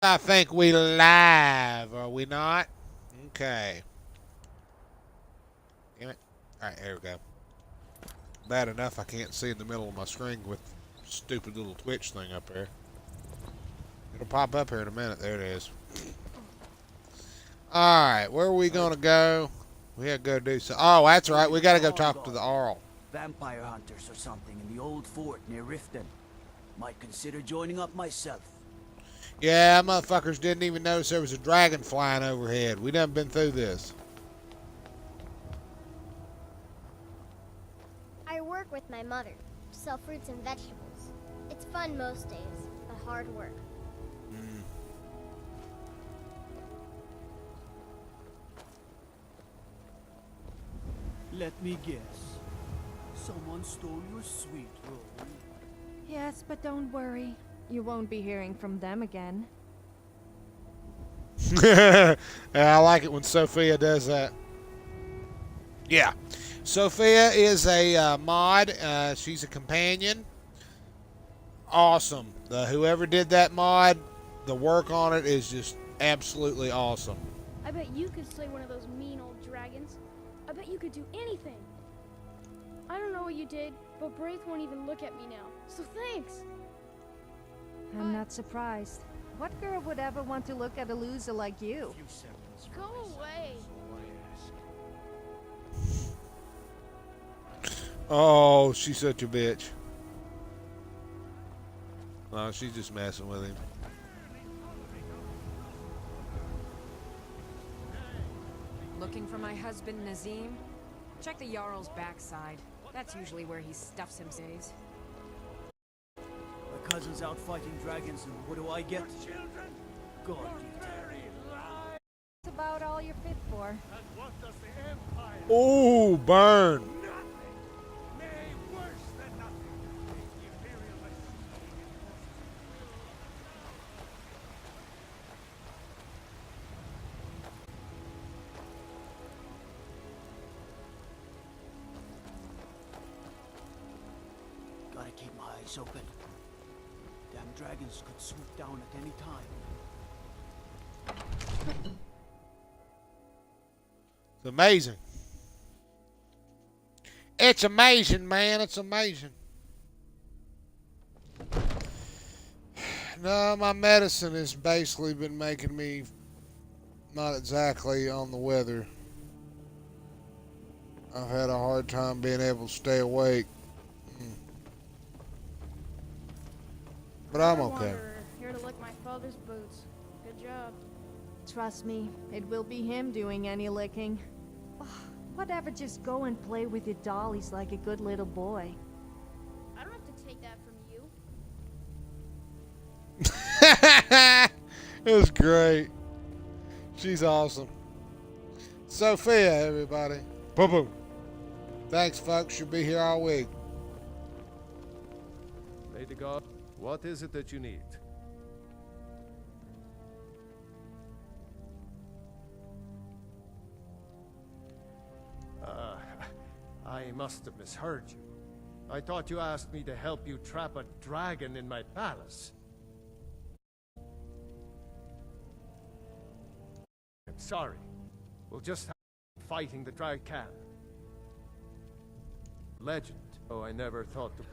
I think we live, are we not? Okay. Damn it. Alright, there we go. Bad enough I can't see in the middle of my screen with stupid little Twitch thing up there. It'll pop up here in a minute. There it is. Alright, where are we gonna go? We gotta go do so. Oh, that's right. We gotta go talk to the Arl. Vampire hunters or something in the old fort near Riften. Might consider joining up myself. Yeah, motherfuckers didn't even notice there was a dragon flying overhead. We done been through this. I work with my mother, sell fruits and vegetables. It's fun most days, but hard work. Let me guess. Someone stole your sweet roll. Yes, but don't worry. You won't be hearing from them again. Yeah, I like it when Sophia does that. Yeah. Sophia is a mod. She's a companion. Awesome. Whoever did that mod, the work on it is just absolutely awesome. I bet you could slay one of those mean old dragons. I bet you could do anything. I don't know what you did, but Braith won't even look at me now. So thanks. I'm not surprised. What girl would ever want to look at a loser like you? Go away. Oh, she's such a bitch. Oh, she's just messing with him. Looking for my husband, Nazim? Check the Jarl's backside. That's usually where he stuffs him days. My cousin's out fighting dragons, and what do I get? God, It's about all you're fit for. Oh, burn. gotta keep my eyes open. Damn dragons could swoop down at any time. It's amazing. It's amazing, man. It's amazing. No, my medicine has basically been making me not exactly on the weather. I've had a hard time being able to stay awake. But I'm okay. Wanderer, here to lick my father's boots. Good job. Trust me, it will be him doing any licking. Ugh, whatever, just go and play with your dollies like a good little boy. I don't have to take that from you. It was great. She's awesome. Sophia, everybody. Boom, boom. Thanks, folks. She'll be here all week. Lady God, what is it that you need? I must have misheard you. I thought you asked me to help you trap a dragon in my palace. I'm sorry. We'll just have fighting the dragon. Legend. Oh, I never thought to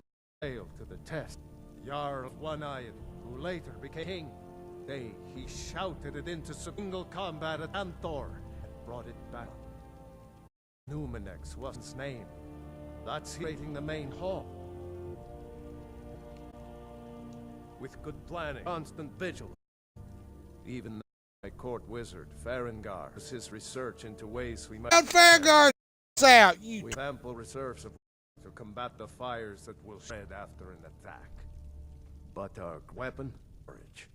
fail to the test. Jarl One-Eyed, who later became king. He shouted it into single combat at Anthor and brought it back. Numenex was his name. That's creating the main hall. With good planning, constant vigilance. Even my court wizard, Farengar, does his research into ways we might... Farengar out, you... We have ample reserves of to combat the fires that will spread after an attack. But our weapon? Courage.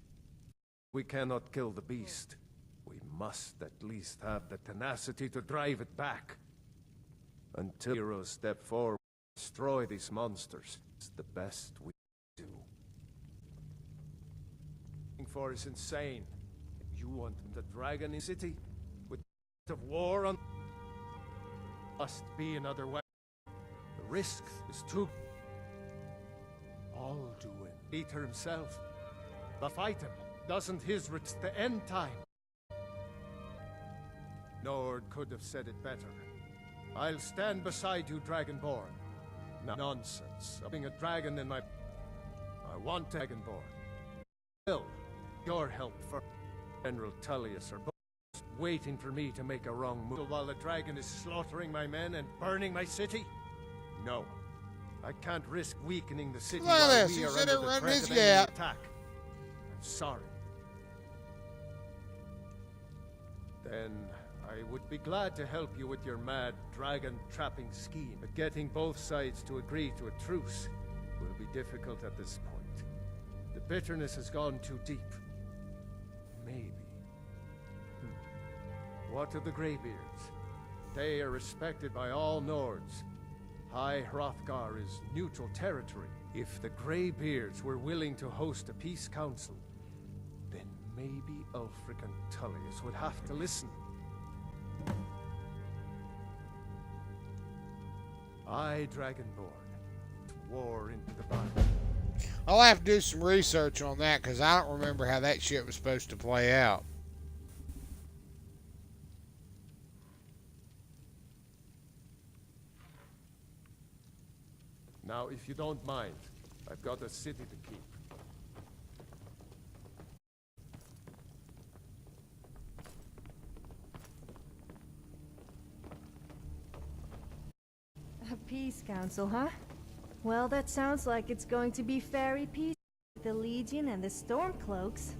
We cannot kill the beast. We must at least have the tenacity to drive it back. Until heroes step forward and destroy these monsters, it's the best we do. For is insane. You want the dragon in city? With of war on... Must be another way. The risk is too... All do it. Peter himself. But fight him. Doesn't his reach the end time? Nord could have said it better. I'll stand beside you, Dragonborn. Nonsense. Being a dragon in my... I want Dragonborn. Will, your help for General Tullius are both waiting for me to make a wrong move while the dragon is slaughtering my men and burning my city? No. I can't risk weakening the city Look at while this. we He are said under it the run threat his of enemy gap. attack. I'm sorry. Then I would be glad to help you with your mad dragon trapping scheme, but getting both sides to agree to a truce will be difficult at this point. The bitterness has gone too deep. Maybe. What of the Greybeards? They are respected by all Nords. High Hrothgar is neutral territory. If the Greybeards were willing to host a peace council, then maybe Ulfric and Tullius would have to listen. I, Dragonborn, war into the Bible. I'll have to do some research on that because I don't remember how that shit was supposed to play out. Now, if you don't mind, I've got a city to keep. A peace council, huh? Well, that sounds like it's going to be very peaceful with the Legion and the Stormcloaks.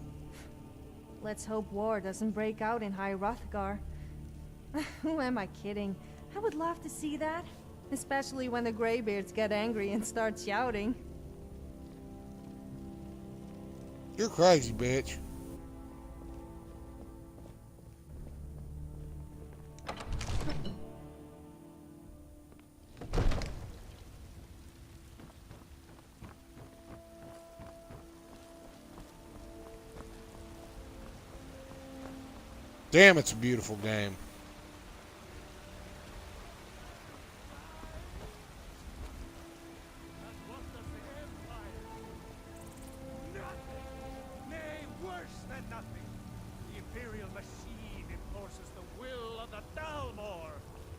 Let's hope war doesn't break out in High Hrothgar. Who am I kidding? I would love to see that. Especially when the Greybeards get angry and start shouting. You're crazy, bitch. Damn, it's a beautiful game.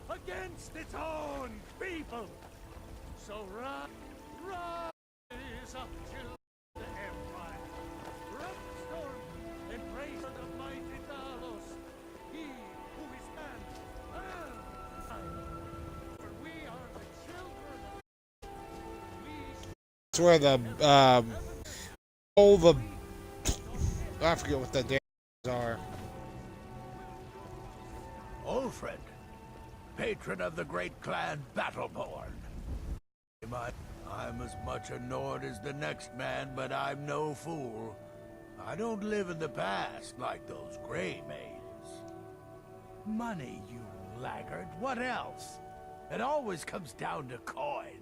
Against its own people. So rise up, children of the Empire. Run the storm, embrace the mighty Talos. He who is man and son. For we are the children of... That's where the all the I forget what the damn are. Ulfred, patron of the great clan Battleborn. I'm as much a Nord as the next man, but I'm no fool. I don't live in the past like those Grey Maids. Money, you laggard. What else? It always comes down to coin.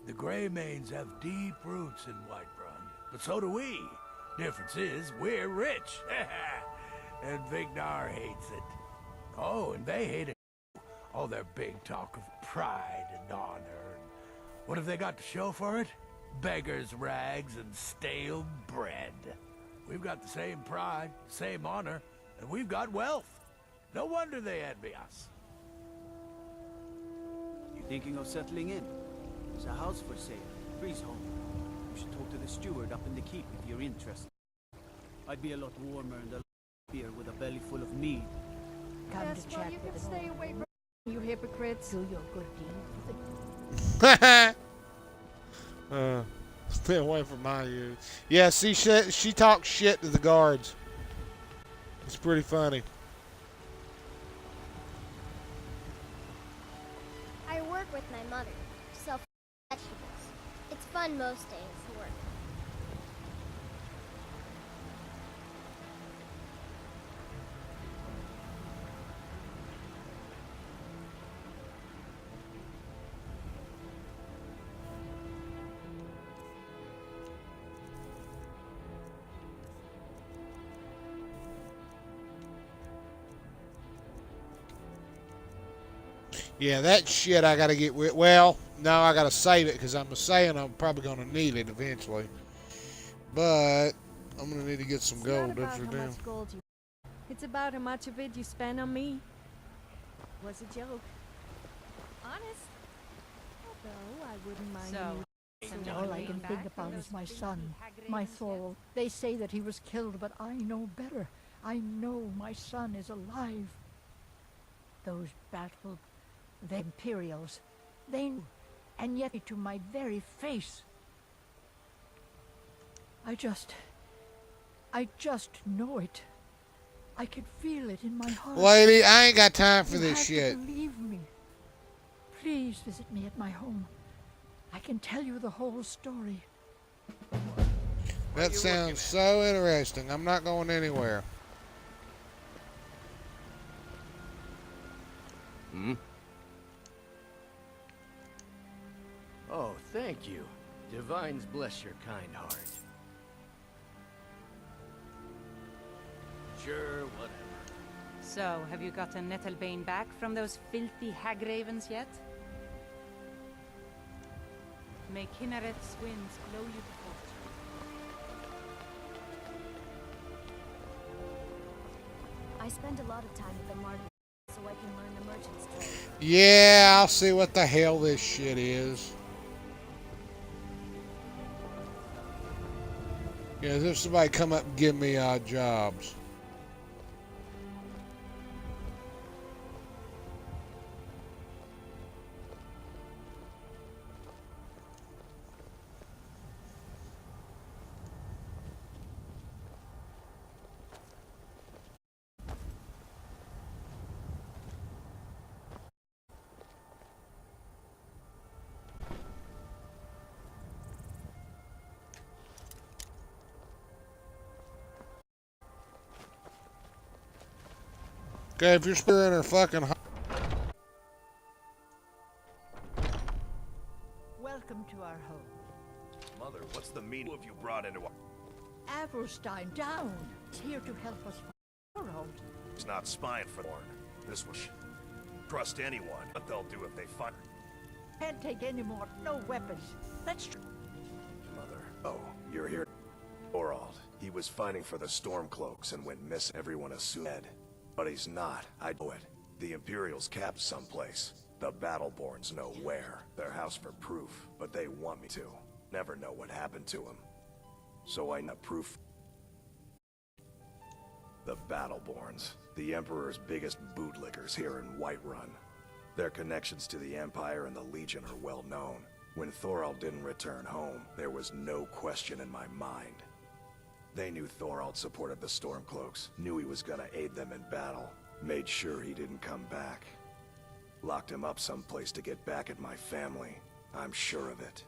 The Grey Maids have deep roots in Whiterun, but so do we. Difference is, we're rich. And Vignar hates it. Oh, and they hate it. All their big talk of pride and honor. What have they got to show for it? Beggars' rags and stale bread. We've got the same pride, same honor, and we've got wealth. No wonder they envy us. You thinking of settling in? There's a house for sale. Freeze home. You should talk to the steward up in the keep if you're interested. I'd be a lot warmer and a lot happier with a belly full of mead. That's why you can stay away from you hypocrites. Do your good deed for the Stay away from my youth. Yeah, see, she talks shit to the guards. It's pretty funny. I work with my mother. Sell vegetables. It's fun most days to work. Yeah, that shit I gotta get with. Well, no, I gotta save it because I'm saying I'm probably gonna need it eventually. But I'm gonna need to get some It's gold. not about That's how for damn. much gold you. It's about how much of it you spend on me. Was a joke. Honest. Although I wouldn't mind you. All I can think about is my son, my Thorol. They say that he was killed, but I know better. I know my son is alive. Those battle, the Imperials, they knew, and yet to my very face. I just know it. I can feel it in my heart. Lady, I ain't got time for You this have to shit. believe me. Please visit me at my home. I can tell you the whole story. That sounds so interesting. I'm not going anywhere. Hmm? Oh, thank you. Divines bless your kind heart. Sure, whatever. So, have you gotten Nettlebane back from those filthy hag ravens yet? May Kinnaret's winds blow you to fortune. I spend a lot of time with the martyrs so I can learn the merchant's trade. Yeah, I'll see what the hell this shit is. Yeah, as if somebody come up and give me jobs. Okay, if you're spearing her fucking. Welcome to our home. Mother, what's the meaning of you brought into our... Averstein down. He's here to help us find Thorald. He's not spying for Thorn. This was... Trust anyone, but they'll do if they find her. Can't take any more. No weapons. Let's try. Mother. Oh, you're here. Thorald. He was fighting for the Stormcloaks and went missing. Everyone assumed dead. But he's not. I know it. The Imperials capped someplace. The Battleborns know where. Their house for proof. But they want me to. Never know what happened to him. So I know proof. The Battleborns. The Emperor's biggest bootlickers here in Whiterun. Their connections to the Empire and the Legion are well known. When Thorald didn't return home, there was no question in my mind. They knew Thorald supported the Stormcloaks, knew he was gonna aid them in battle, made sure he didn't come back. Locked him up someplace to get back at my family. I'm sure of it.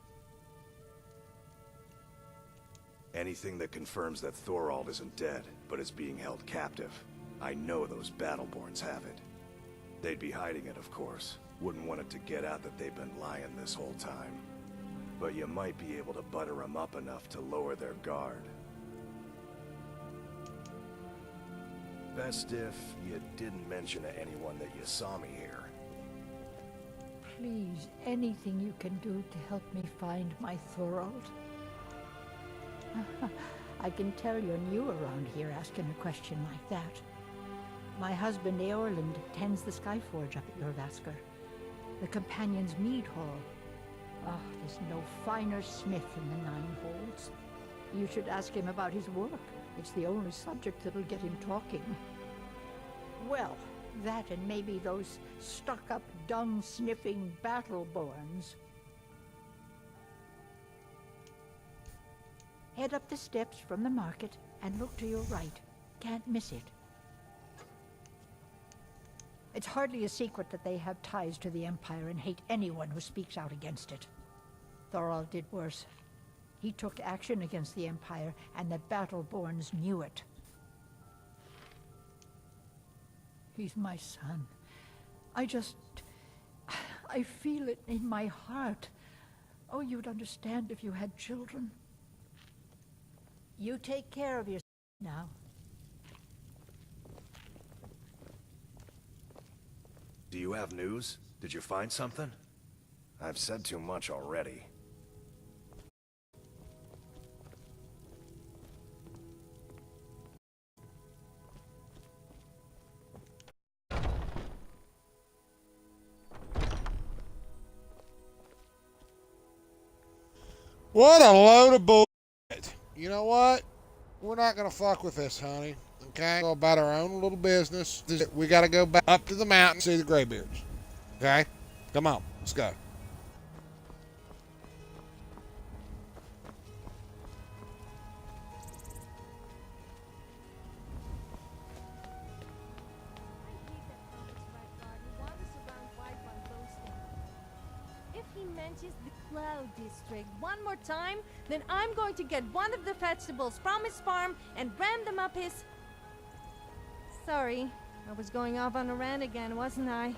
Anything that confirms that Thorald isn't dead, but is being held captive. I know those Battleborns have it. They'd be hiding it, of course. Wouldn't want it to get out that they've been lying this whole time. But you might be able to butter them up enough to lower their guard. Best if you didn't mention to anyone that you saw me here. Please, anything you can do to help me find my Thorald? I can tell you're new around here asking a question like that. My husband Eorlund tends the Skyforge up at Jorvaskr, the Companion's Mead Hall. Ah, there's no finer smith in the Nine Holds. You should ask him about his work. It's the only subject that'll get him talking. Well, that and maybe those stuck-up, dung-sniffing Battleborns. Head up the steps from the market and look to your right. Can't miss it. It's hardly a secret that they have ties to the Empire and hate anyone who speaks out against it. Thorald did worse. He took action against the Empire, and the Battleborns knew it. He's my son. I feel it in my heart. Oh, you'd understand if you had children. You take care of yourself now. Do you have news? Did you find something? I've said too much already. What a load of bullshit. You know what? We're not gonna fuck with this, honey. Okay? Go about our own little business. We gotta go back up to the mountain and see the graybeards. Okay? Come on, let's go. If he mentions the Cloud District one more time, then I'm going to get one of the vegetables from his farm and ram them up his... Sorry, I was going off on a rant again, wasn't I?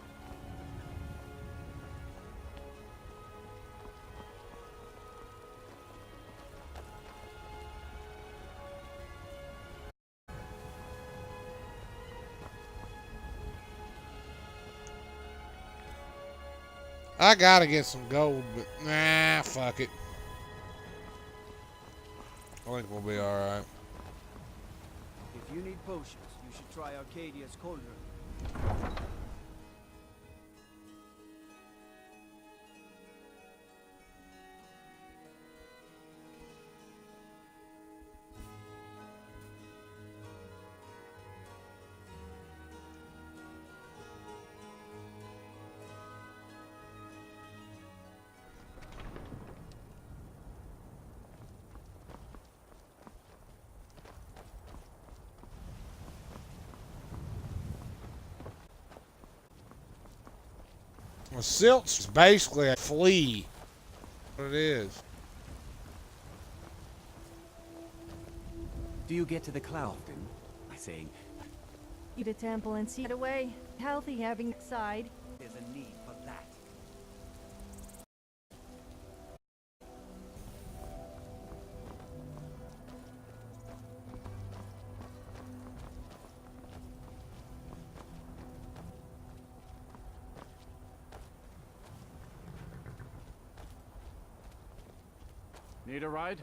I gotta get some gold, but nah, fuck it. I think we'll be alright. If you need potions, you should try Arcadia's cauldron. Well, silt's basically a flea. What it is. Do you get to the cloud often? I say, Eat a temple and see it away. Healthy having side. there's a need for that. Need a ride?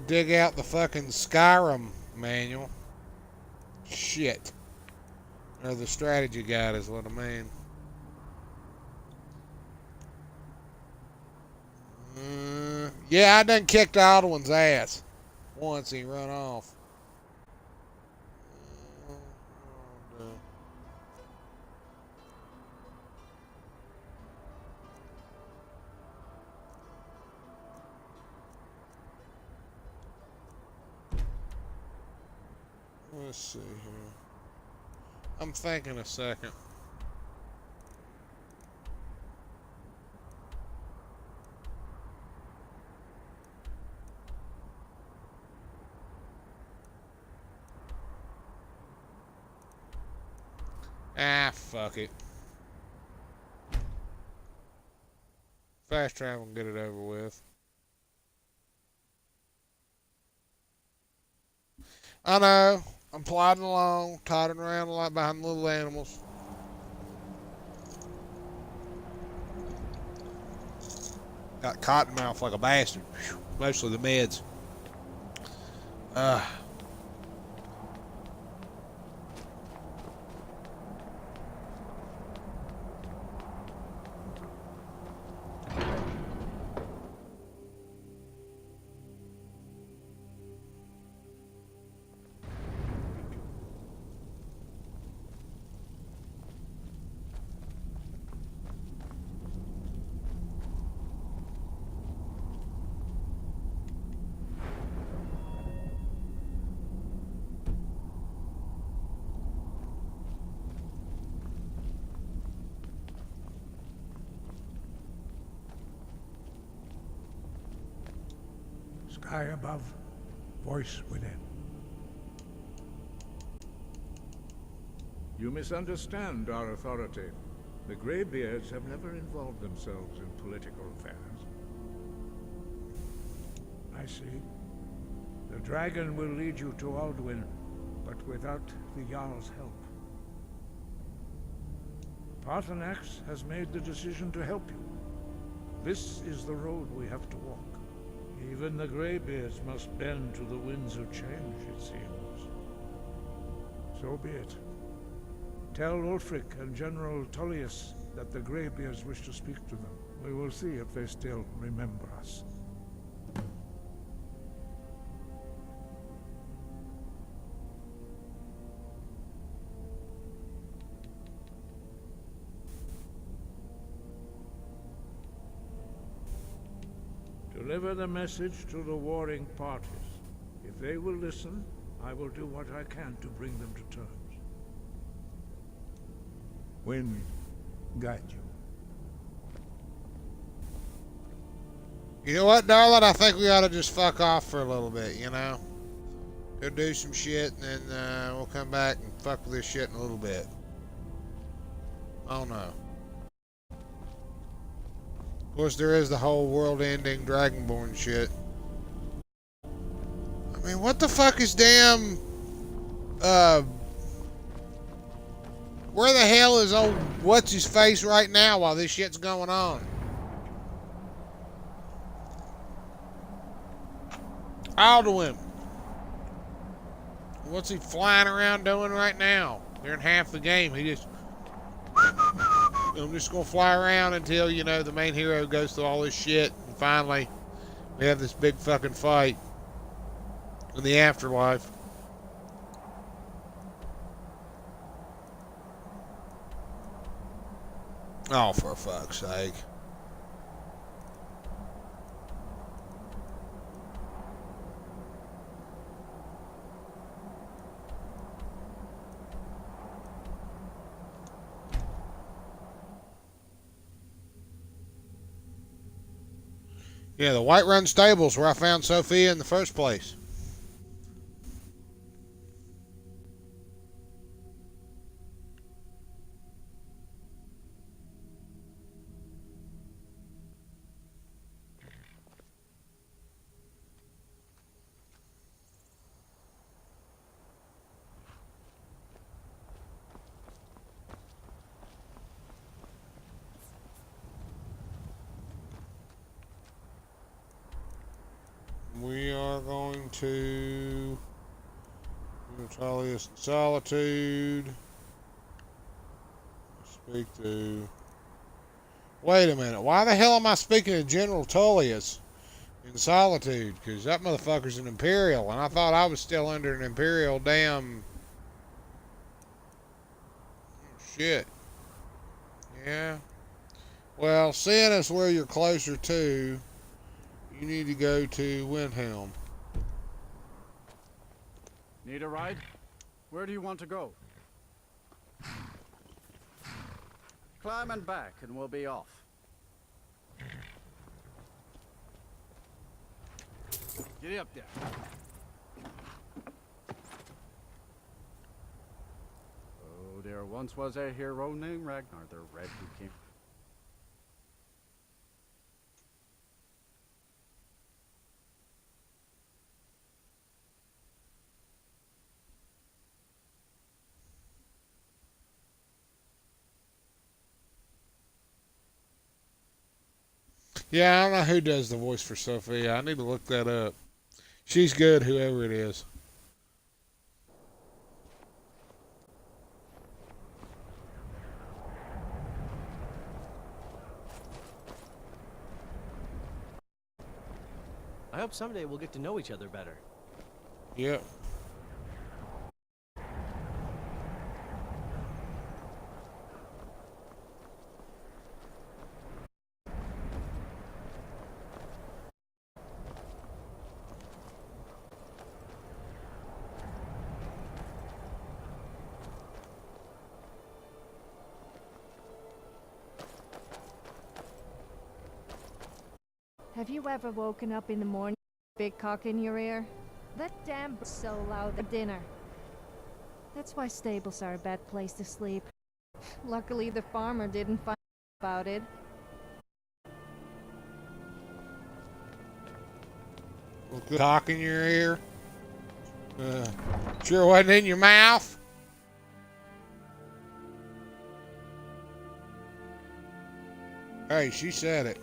Dig out the fucking Skyrim manual. Shit. Or the strategy guide is what I mean. Yeah, I done kicked Alduin's ass. Once he run off. Let's see here. I'm thinking a second. Ah, fuck it. Fast travel and get it over with. I know. I'm plodding along, tottering around a lot behind the little animals. Got cotton mouth like a bastard. Whew. Mostly the meds. Sky above, voice within. You misunderstand our authority. The Greybeards have never involved themselves in political affairs. I see. The dragon will lead you to Alduin, but without the Jarl's help. Paarthurnax has made the decision to help you. This is the road we have to walk. Even the Greybeards must bend to the winds of change, it seems. So be it. Tell Ulfric and General Tullius that the Greybeards wish to speak to them. We will see if they still remember us. Deliver the message to the warring parties. If they will listen, I will do what I can to bring them to terms. Wind guide you. You know what, darling? I think we ought to just fuck off for a little bit, you know? Go do some shit, and then we'll come back and fuck with this shit in a little bit. Oh no. Of course, there is the whole world-ending Dragonborn shit. I mean, what the fuck is damn... where the hell is old what's-his-face right now while this shit's going on? Alduin. What's he flying around doing right now? During half the game, he just... I'm just gonna fly around until, you know, the main hero goes through all this shit, and finally we have this big fucking fight in the afterlife. Oh, for fuck's sake. Yeah, the Whiterun Stables where I found Sofia in the first place. We are going to Tullius Solitude. Speak to... Wait a minute. Why the hell am I speaking to General Tullius in Solitude? Because that motherfucker's an Imperial, and I thought I was still under an Imperial damn... Shit. Yeah. Well, seeing as where you're closer to... You need to go to Windhelm. Need a ride? Where do you want to go? Climb and back and we'll be off. Get up there. Oh, there once was a hero named Ragnar the Red who came... Yeah, I don't know who does the voice for Sofia. I need to look that up. She's good, whoever it is. I hope someday we'll get to know each other better. Yep. Have you ever woken up in the morning with a big cock in your ear? That damn bird's so loud at dinner. That's why stables are a bad place to sleep. Luckily the farmer didn't find out about it. Cock in your ear? Sure wasn't in your mouth? Hey, she said it.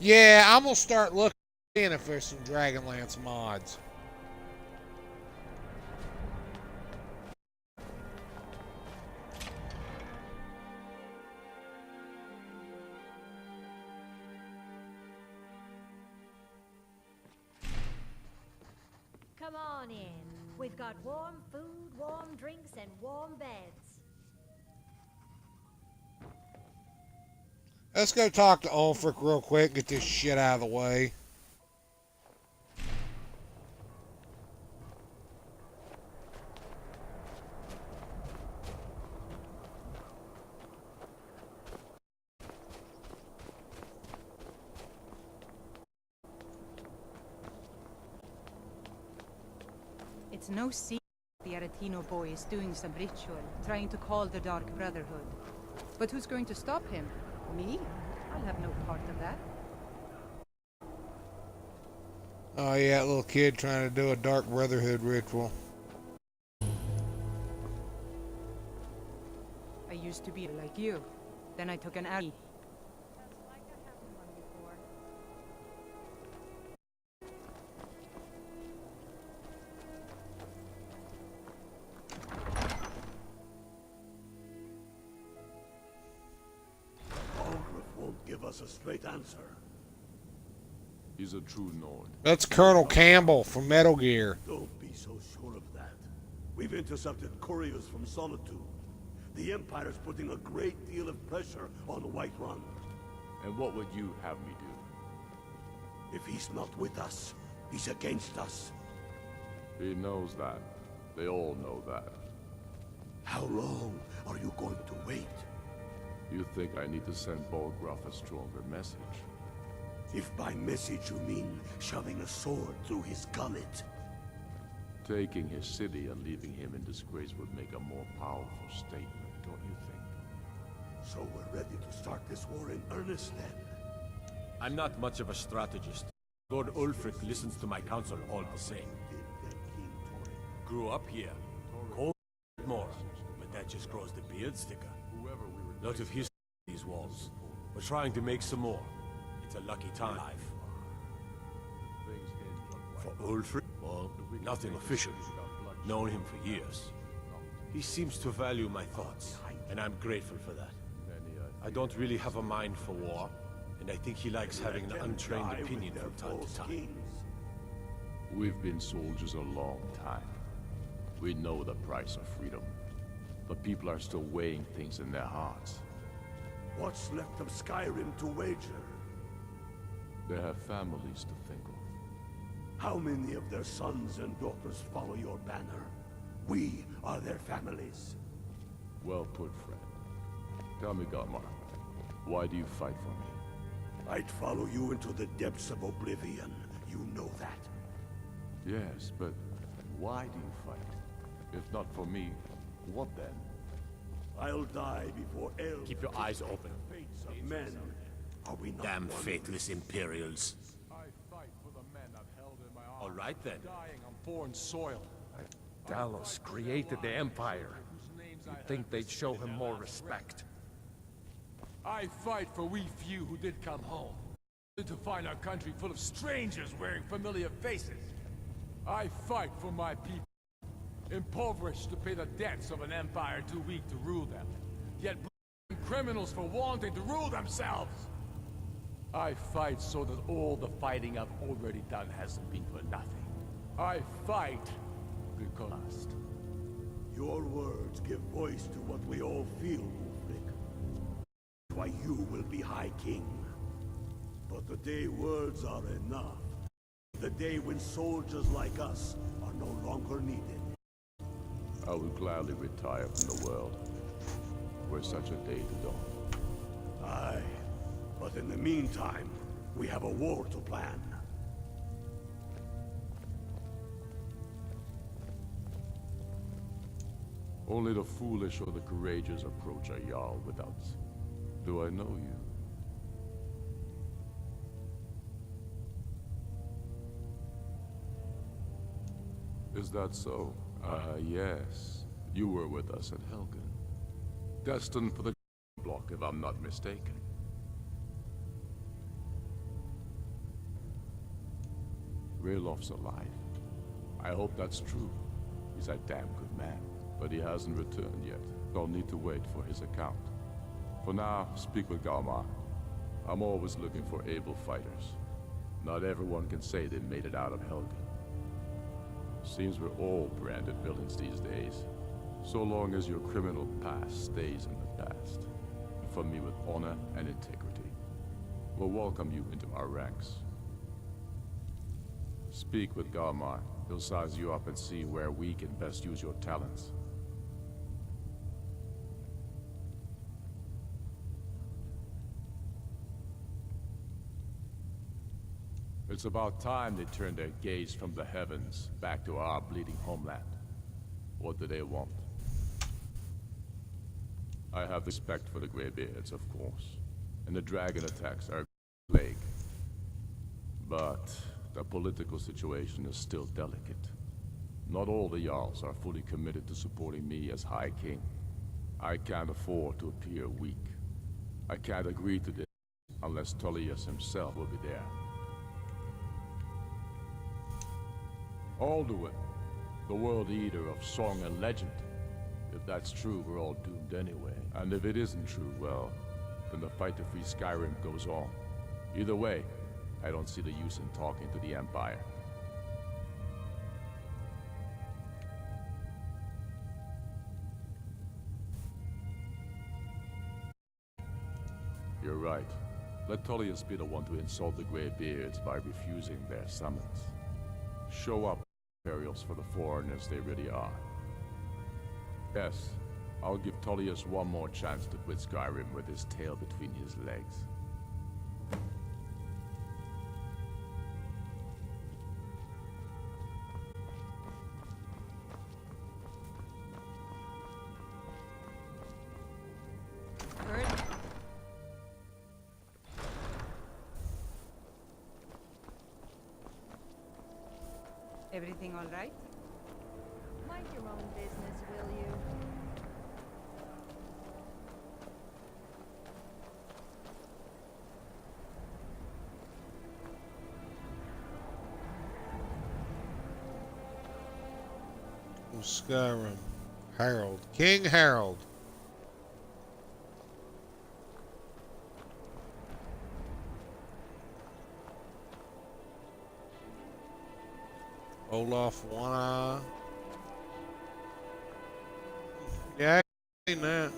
Yeah, I'm gonna start looking if there's some Dragonlance mods. Come on in. We've got warm food, warm drinks, and warm beds. Let's go talk to Ulfric real quick, get this shit out of the way. It's no secret the Aretino boy is doing some ritual, trying to call the Dark Brotherhood. But who's going to stop him? Me? I'll have no part of that. Oh yeah, little kid trying to do a Dark Brotherhood ritual. I used to be like you. Then I took an alley. Give us a straight answer. He's a true Nord. That's Colonel Campbell from Metal Gear. Don't be so sure of that. We've intercepted couriers from Solitude. The Empire's putting a great deal of pressure on Whiterun. And what would you have me do? If he's not with us, he's against us. He knows that. They all know that. How long are you going to wait? You think I need to send Bolgraf a stronger message? If by message you mean shoving a sword through his gullet. Taking his city and leaving him in disgrace would make a more powerful statement, don't you think? So we're ready to start this war in earnest then? I'm not much of a strategist. Lord Ulfric listens to my counsel all the same. Grew up here. Cold more, but that just grows the beard sticker. Lot of history in these walls. We're trying to make some more. It's a lucky time. For Ulfric? Well, nothing official. Known him for years. He seems to value my thoughts, and I'm grateful for that. I don't really have a mind for war, and I think he likes having an untrained opinion from time to time. We've been soldiers a long time. We know the price of freedom. But people are still weighing things in their hearts. What's left of Skyrim to wager? They have families to think of. How many of their sons and daughters follow your banner? We are their families. Well put, friend. Tell me, Galmar, why do you fight for me? I'd follow you into the depths of oblivion. You know that. Yes, but why do you fight? If not for me, what then? I'll die before elves. Keep your eyes open. Fates of men. Are we not Damn one? faithless Imperials. I fight for the men I've held in my arms. All right then. Dying on foreign soil. Talos created the Empire. You'd think they'd show him more respect. I fight for we few who did come home. To find our country full of strangers wearing familiar faces. I fight for my people. Impoverished to pay the debts of an empire too weak to rule them. Yet criminals for wanting to rule themselves. I fight so that all the fighting I've already done hasn't been for nothing. I fight because... Your words give voice to what we all feel, Ulfric. Why you will be High King. But the day words are enough. The day when soldiers like us are no longer needed. I would gladly retire from the world, were such a day to dawn. Aye, but in the meantime, we have a war to plan. Only the foolish or the courageous approach a Jarl without... Do I know you? Is that so? Yes. You were with us at Helgen. Destined for the block, if I'm not mistaken. Raylof's alive. I hope that's true. He's a damn good man. But he hasn't returned yet. I'll need to wait for his account. For now, speak with Galmar. I'm always looking for able fighters. Not everyone can say they made it out of Helgen. Seems we're all branded villains these days. So long as your criminal past stays in the past. For me with honor and integrity. We'll welcome you into our ranks. Speak with Galmar. He'll size you up and see where we can best use your talents. It's about time they turned their gaze from the heavens back to our bleeding homeland. What do they want? I have respect for the Greybeards, of course, and the dragon attacks are a plague. But the political situation is still delicate. Not all the Jarls are fully committed to supporting me as High King. I can't afford to appear weak. I can't agree to this unless Tullius himself will be there. Alduin, the World Eater of song and legend. If that's true, we're all doomed anyway. And if it isn't true, well, then the fight to free Skyrim goes on. Either way, I don't see the use in talking to the Empire. You're right. Let Tullius be the one to insult the Greybeards by refusing their summons. Show up Imperials for the foreigners they really are. Yes, I'll give Tullius one more chance to quit Skyrim with his tail between his legs. Everything all right? Mind your own business, will you? Skyrim. Harold. King Harold. Olaf One Eye. Yeah, I seen that.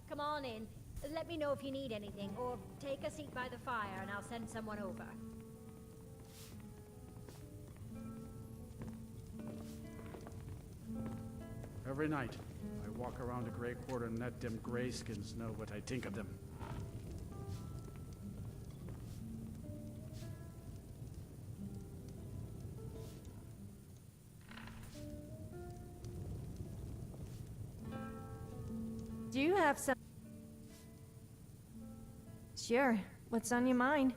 Come on in. Let me know if you need anything, or take a seat by the fire and I'll send someone over. Every night, I walk around the Grey Quarter and let them greyskins know what I think of them. Do you have some... Sure. What's on your mind?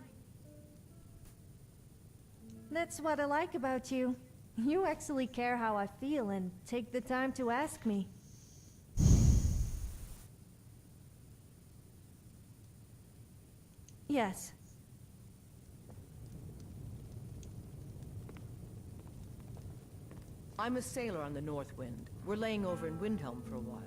That's what I like about you. You actually care how I feel and take the time to ask me. Yes. I'm a sailor on the North Wind. We're laying over in Windhelm for a while.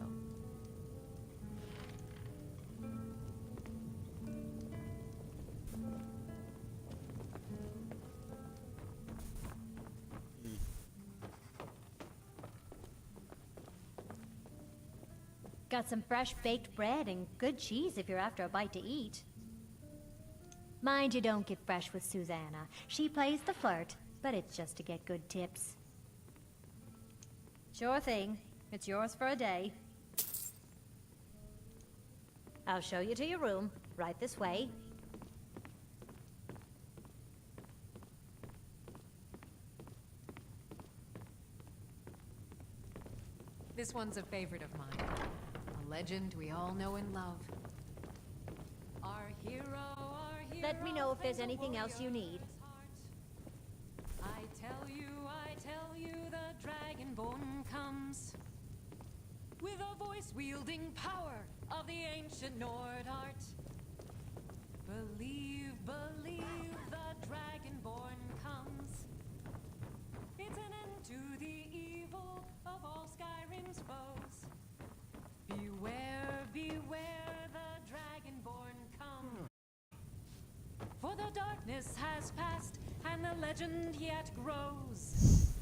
Got some fresh baked bread and good cheese if you're after a bite to eat. Mind you don't get fresh with Susanna. She plays the flirt, but it's just to get good tips. Sure thing. It's yours for a day. I'll show you to your room. Right this way. This one's a favorite of mine. A legend we all know and love. Our hero, Let me know if there's anything else you need. I tell you, the Dragonborn comes with a voice-wielding power of the ancient Nord art. Believe, the Dragonborn comes. It's an end to the evil of all Skyrim's foes. Beware, the Dragonborn comes. For the darkness has passed, and the legend yet grows.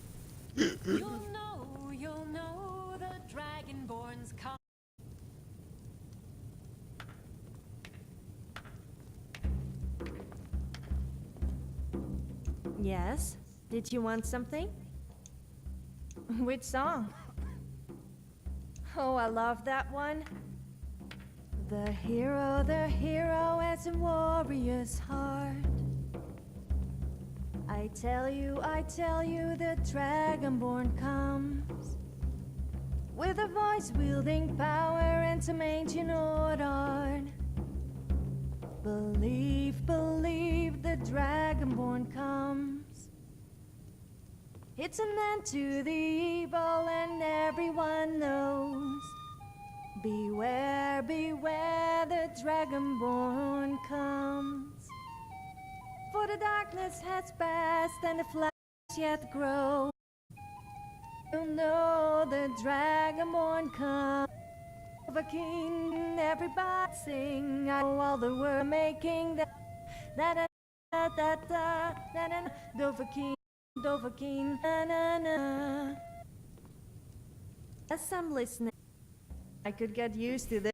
You'll know, the Dragonborn's come. Yes? Did you want something? Which song? Oh, I love that one. The hero has a warrior's heart. I tell you, the Dragonborn comes with a voice wielding power and some ancient old art. Believe, the Dragonborn comes. It's an end to the evil and everyone knows. Beware, the Dragonborn comes. For the darkness has passed and the flash yet grows. You'll know the Dragonborn comes. Of a king, everybody sing. I know all the world making that Dovahkiin, na na na. As I'm listening, I could get used to this.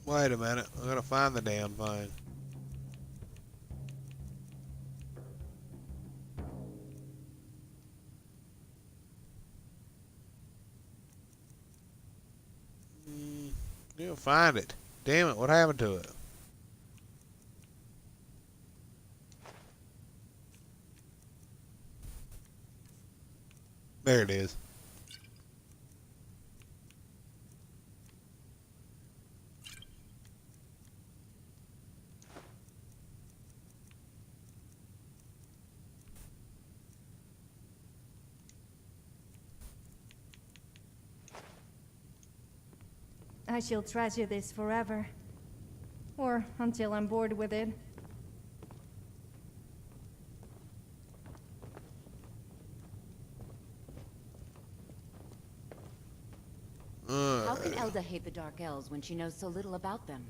Wait a minute. I'm gonna find the damn thing. You'll find it. Damn it, what happened to it? There it is. I shall treasure this forever. Or until I'm bored with it. How can Elda hate the Dark Elves when she knows so little about them?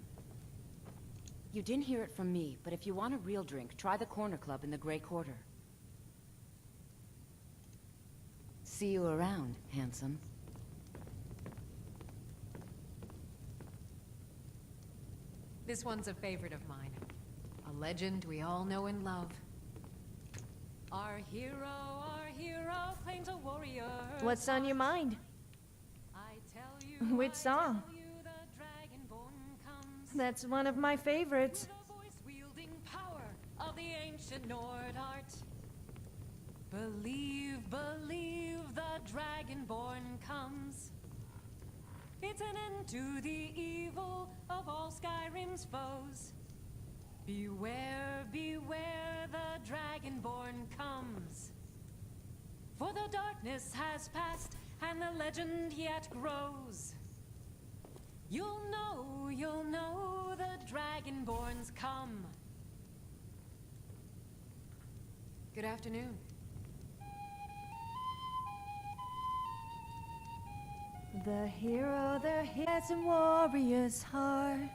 You didn't hear it from me, but if you want a real drink, try the Corner Club in the Grey Quarter. See you around, handsome. This one's a favorite of mine. A legend we all know and love. Our hero claims a warrior. What's on your mind? Which song? That's one of my favorites. Wielding power of the ancient Nord art. Believe, the Dragonborn comes. It's an end to the evil of all Skyrim's foes. Beware, the Dragonborn comes. For the darkness has passed, and the legend yet grows. You'll know, the Dragonborn's come. Good afternoon. The hero has a warrior's heart.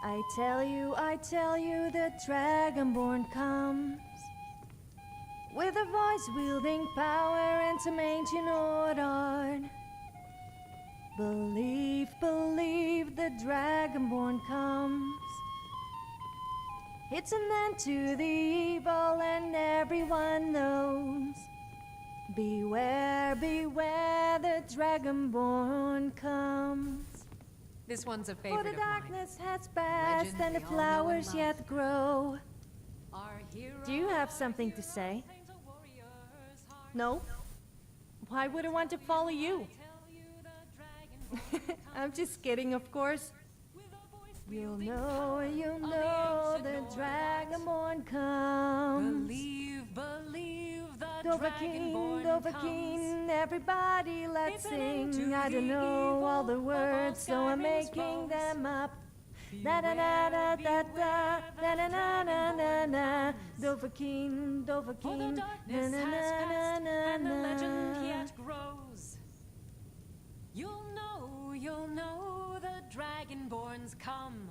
I tell you, the Dragonborn comes with a voice wielding power and some ancient art. Believe, the Dragonborn comes. It's an end to the evil and everyone knows. Beware, the Dragonborn comes. This one's a For favorite the of mine. darkness has passed Legend and the we all know and flowers love. yet grow. Our hero, Do you have something to say? No? Why would I want to follow you? I'm just kidding, of course. You'll know the Dragonborn comes. Believe the Dovahkiin, Dragonborn comes. Dovahkiin, everybody let's It's an end sing. to I don't the know all the evil words, so I'm Skyrim's making foes. them up. Da da da da da da da da na na na na. Dovahkiin, For the Dovahkiin, na darkness na has na passed na and the legend na. yet grows. You'll know the Dragonborns come.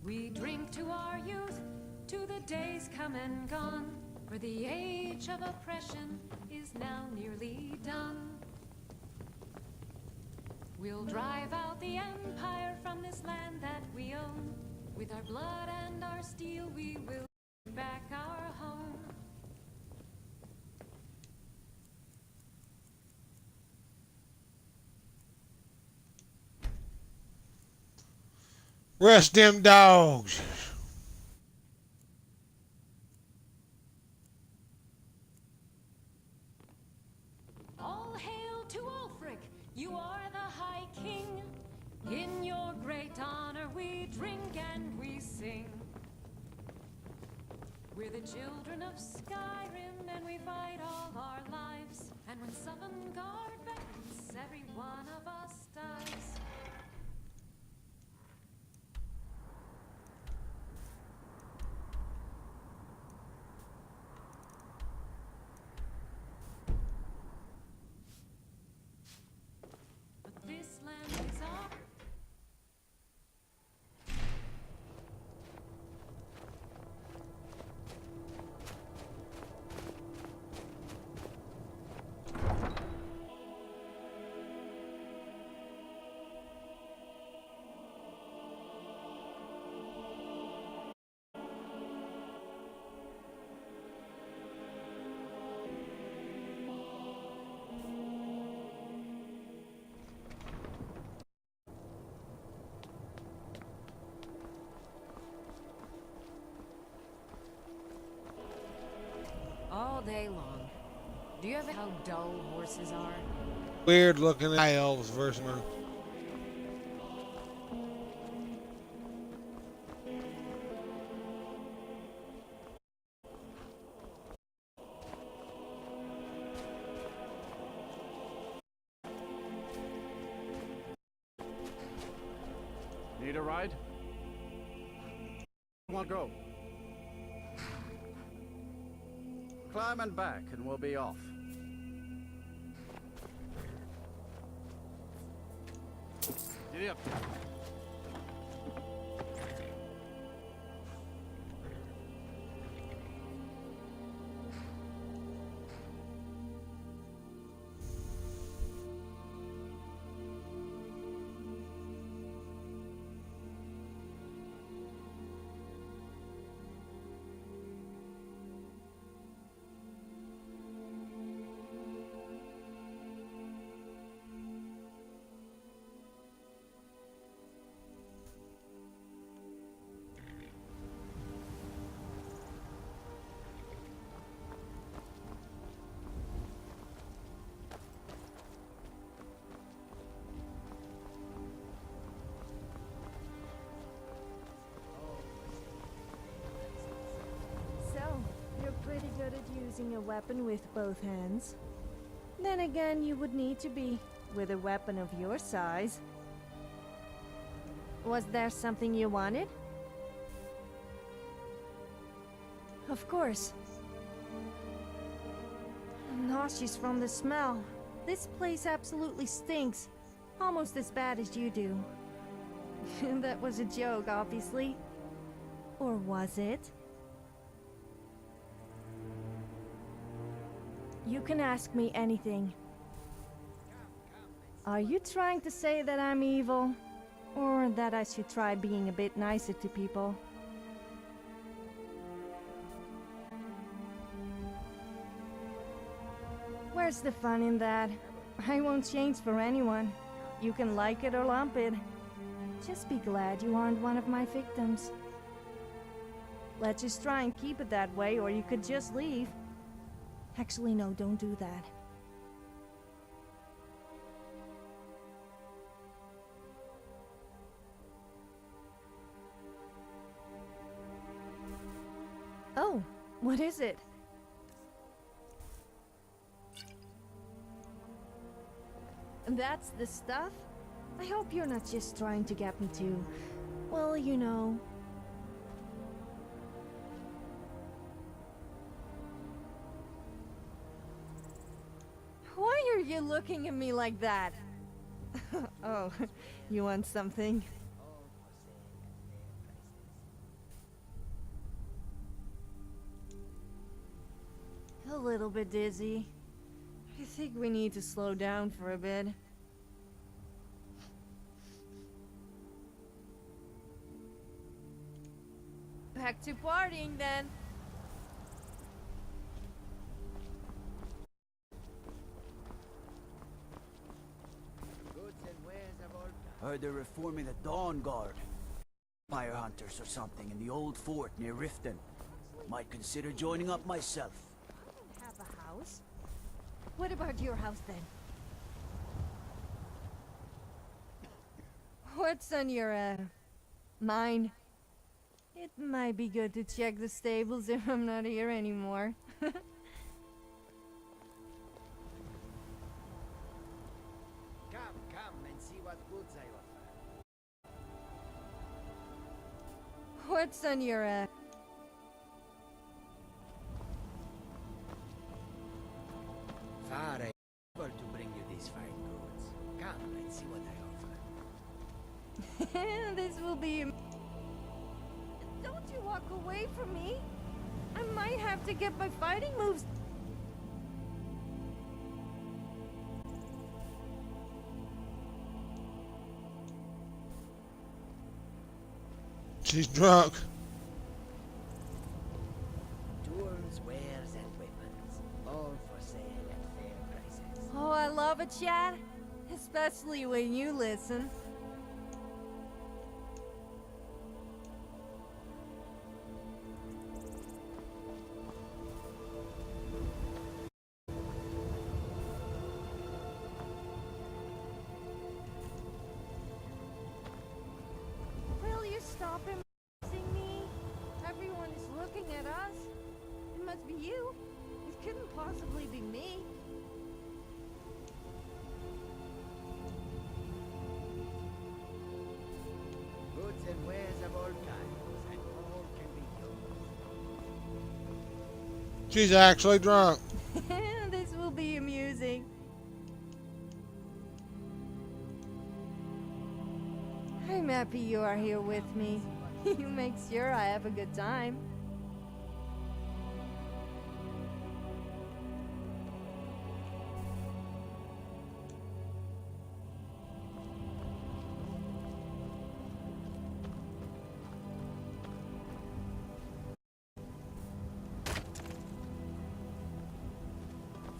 We drink to our youth, to the days come and gone, for the age of oppression is now nearly done. We'll drive out the empire from this land that we own. With our blood and our steel we will take back our home. Rest them dogs. All hail to Ulfric, you are the High King. In your great honor we drink and we sing. We're the children of Skyrim and we fight all our lives. And when Sovngarde beckons, every one of us dies. But this land is ours. All day long. Do you ever how dull horses are? Weird looking elves versus me. Need a ride? Want to go? Climb and back and we'll be off. Giddy up. Pretty good at using a weapon with both hands. Then again, you would need to be with a weapon of your size. Was there something you wanted? Of course. nauseous from the smell. This place absolutely stinks. Almost as bad as you do. That was a joke, obviously. Or was it? You can ask me anything. Are you trying to say that I'm evil? Or that I should try being a bit nicer to people? Where's the fun in that? I won't change for anyone. You can like it or lump it. Just be glad you aren't one of my victims. Let's just try and keep it that way, or you could just leave. Actually, no, don't do that. Oh, what is it? That's the stuff? I hope you're not just trying to get me to, well, you know. Why are you looking at me like that? Oh, you want something? A little bit dizzy. I think we need to slow down for a bit. Back to partying then. Heard they're reforming the Dawn Guard. Fire hunters or something in the old fort near Riften. Might consider joining up myself. Have a house? What about your house then? What's on your, mind? It might be good to check the stables if I'm not here anymore. Come and see what goods I offer. What's on your, Fare able to bring you these fine goods. Come and see what I offer. This will be... Don't you walk away from me! I might have to get my fighting moves... She's drunk. Tools, wares, and weapons. All for sale at fair prices. Oh, I love it, Chad. Especially when you listen. Will you stop embarrassing me? Everyone is looking at us. It must be you. It couldn't possibly be me. Goods and wares of all kinds, and all can be yours. She's actually drunk. This will be amusing. I'm happy you are here with me. You make sure I have a good time.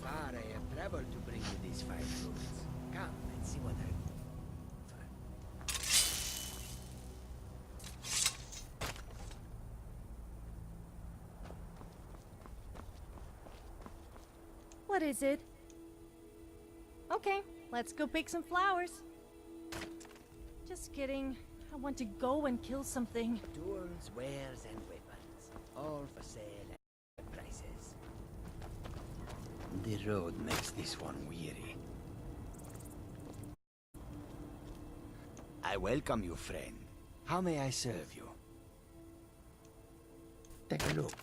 Far I have traveled to bring you these fine goods. Come and see what I... What is it? Okay, let's go pick some flowers. Just kidding. I want to go and kill something. Tools, wares, and weapons. All for sale at prices. The road makes this one weary. I welcome you, friend. How may I serve you? Take a look.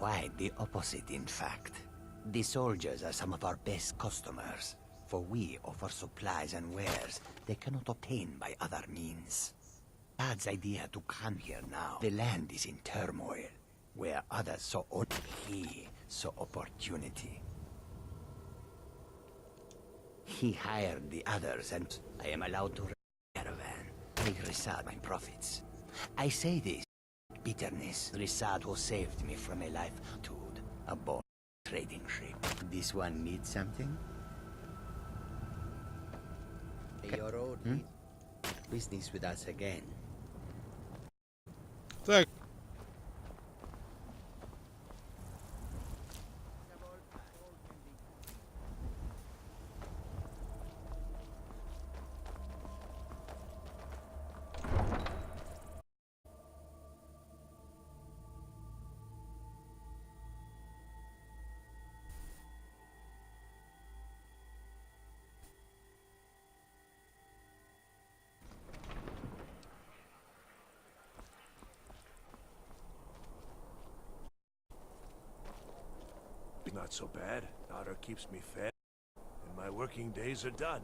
Quite the opposite, in fact. The soldiers are some of our best customers, for we offer supplies and wares they cannot obtain by other means. God's idea to come here now. The land is in turmoil, where others saw only, he saw opportunity. He hired the others, and I am allowed to run the caravan. Take Risad my profits. I say this bitterness. Risad who saved me from a life toad aboard trading ship. This one needs something? Your old business with us again. Thank Not so bad. Daughter keeps me fed, and my working days are done.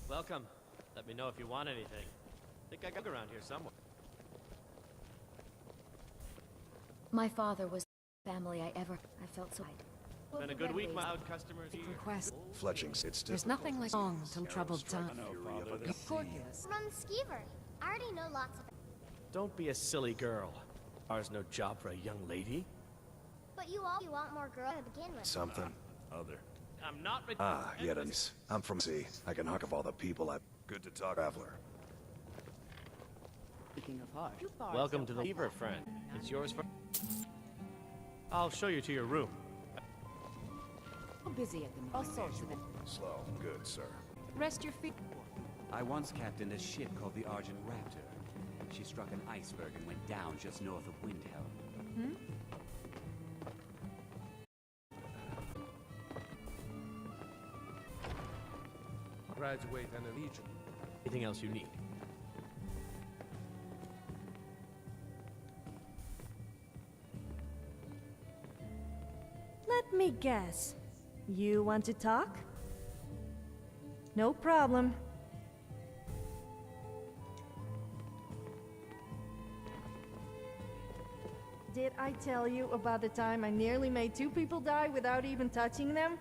Welcome. Let me know if you want anything. Think I got around here somewhere. My father was the family I felt so. Been a good week, my loud customers. Request. Fletching sits still. There's nothing like long till troubled time. Run the skeever. I already know lots of it. Don't be a silly girl. Ours no job for a young lady. But you want more girls to begin with. Something. Other. I'm not. Yeah, nice. I'm from sea. I can hunk of all the people I've. Good to talk, traveler. Speaking of heart. Welcome to the Lever, friend. It's yours for. I'll show you to your room. Busy at the moment. All sorts of it. Slow. Good, sir. Rest your feet. I once captained a ship called the Argent Raptor. She struck an iceberg and went down just north of Windhelm. Graduate and a legion. Anything else you need? Let me guess. You want to talk? No problem. Did I tell you about the time I nearly made 2 people die without even touching them?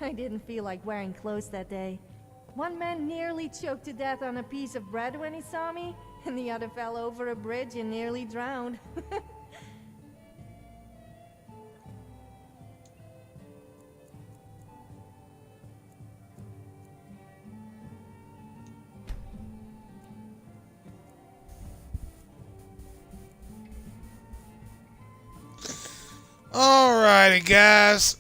I didn't feel like wearing clothes that day. One man nearly choked to death on a piece of bread when he saw me, and the other fell over a bridge and nearly drowned. Alrighty, guys.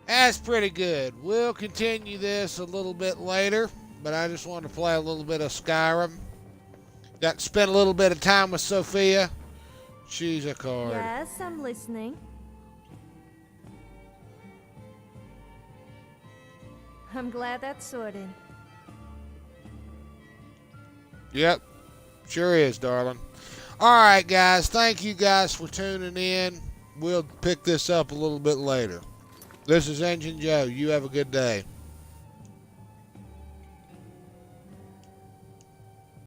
That's pretty good. We'll continue this a little bit later, but I just want to play a little bit of Skyrim. Got to spend a little bit of time with Sofia. She's a card. Yes, I'm listening. I'm glad that's sorted. Yep, sure is, darling. Alright, guys. Thank you guys for tuning in. We'll pick this up a little bit later. This is Injun Joe. You have a good day.